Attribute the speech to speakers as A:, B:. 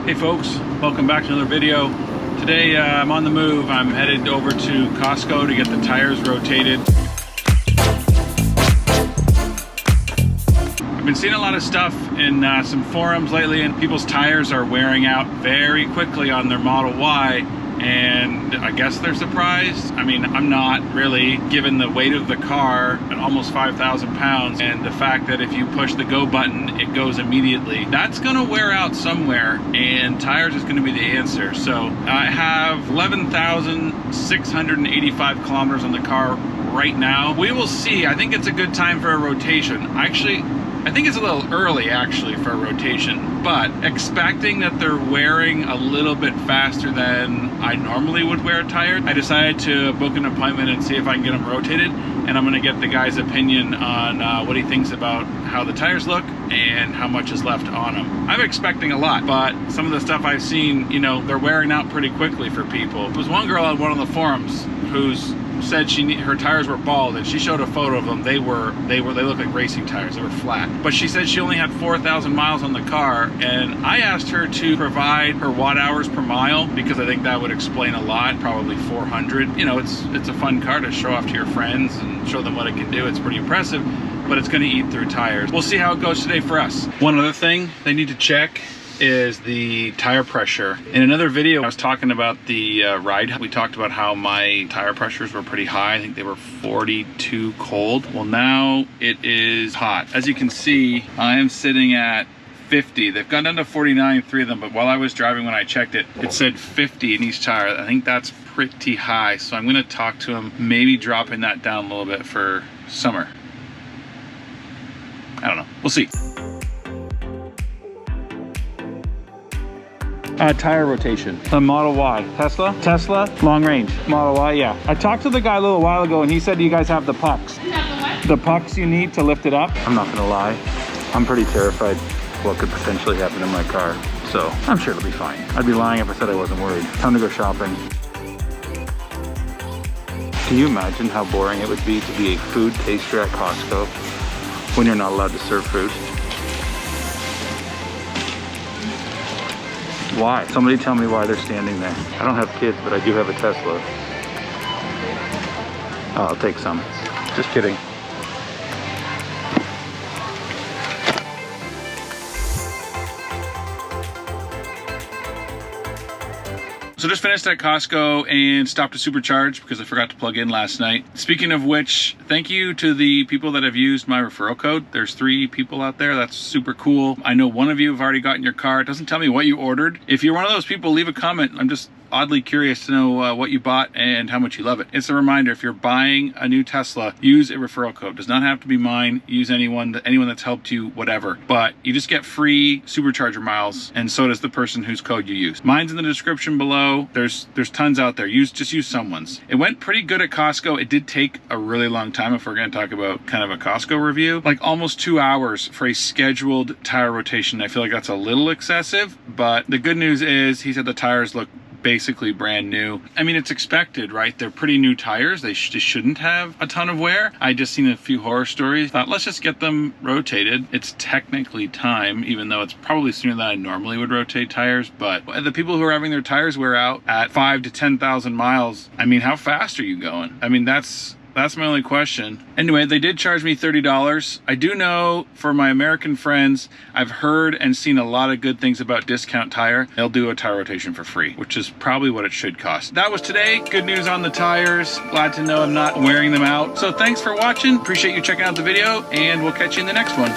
A: Hey folks, welcome back to another video. Today I'm on the move. I'm headed over to Costco to get the tires rotated. I've been seeing a lot of stuff in some forums lately, and people's tires are wearing out very quickly on their Model Y, and I guess they're surprised. I mean, I'm not really, given the weight of the car at almost 5,000 pounds and the fact that if you push the go button it goes immediately. That's gonna wear out somewhere, and tires is gonna be the answer. So I have 11,685 kilometers on the car right now. We will see. I think it's a good time for a rotation. I think it's a little early actually for a rotation, but expecting that they're wearing a little bit faster than I normally would wear a tire, I decided to book an appointment and see if I can get them rotated. And I'm gonna get the guy's opinion on what he thinks about how the tires look and how much is left on them. I'm expecting a lot, but some of the stuff I've seen, you know, they're wearing out pretty quickly for people. There was one girl on one of the forums who's said her tires were bald, and she showed a photo of them. They look like racing tires. They were flat, but she said she only had 4,000 miles on the car, and I asked her to provide her watt hours per mile because I think that would explain a lot. Probably 400. You know, it's a fun car to show off to your friends and show them what it can do. It's pretty impressive, but it's going to eat through tires. We'll see how it goes today for us. One other thing they need to check is the tire pressure. In another video I was talking about the ride. We talked about how my tire pressures were pretty high. I think they were 42 cold. Well, now it is hot. As you can see, I am sitting at 50. They've gone down to 49, 3 of them, but while I was driving when I checked it, it said 50 in each tire. I think that's pretty high, so I'm gonna talk to him, maybe dropping that down a little bit for summer. I don't know, we'll see. Tire rotation. The Model Y. Tesla, long range. Model Y, yeah. I talked to the guy a little while ago and he said you guys have the pucks. You have the what? The pucks you need to lift it up. I'm not gonna lie, I'm pretty terrified what could potentially happen in my car. So I'm sure it'll be fine. I'd be lying if I said I wasn't worried. Time to go shopping. Can you imagine how boring it would be to be a food taster at Costco when you're not allowed to serve food? Why? Somebody tell me why they're standing there. I don't have kids, but I do have a Tesla. Oh, I'll take some. Just kidding. So just finished at Costco and stopped to supercharge because I forgot to plug in last night. Speaking of which, thank you to the people that have used my referral code. There's 3 people out there. That's super cool. I know one of you have already gotten your car. It doesn't tell me what you ordered. If you're one of those people, leave a comment. I'm just oddly curious to know what you bought and how much you love it. It's a reminder, if you're buying a new Tesla, use a referral code. It does not have to be mine. Use anyone that's helped you, whatever. But you just get free supercharger miles, and so does the person whose code you use. Mine's in the description below. There's tons out there. Just use someone's. It went pretty good at Costco. It did take a really long time if we're going to talk about kind of a Costco review. Like almost 2 hours for a scheduled tire rotation. I feel like that's a little excessive, but the good news is he said the tires look basically brand new. I mean, it's expected, right? They're pretty new tires. They shouldn't have a ton of wear. I just seen a few horror stories. Thought, let's just get them rotated. It's technically time, even though it's probably sooner than I normally would rotate tires. But the people who are having their tires wear out at 5,000 to 10,000 miles, I mean, how fast are you going? I mean, that's my only question. Anyway, they did charge me $30. I do know for my American friends, I've heard and seen a lot of good things about Discount Tire. They'll do a tire rotation for free, which is probably what it should cost. That was today. Good news on the tires. Glad to know I'm not wearing them out. So thanks for watching. Appreciate you checking out the video, and we'll catch you in the next one.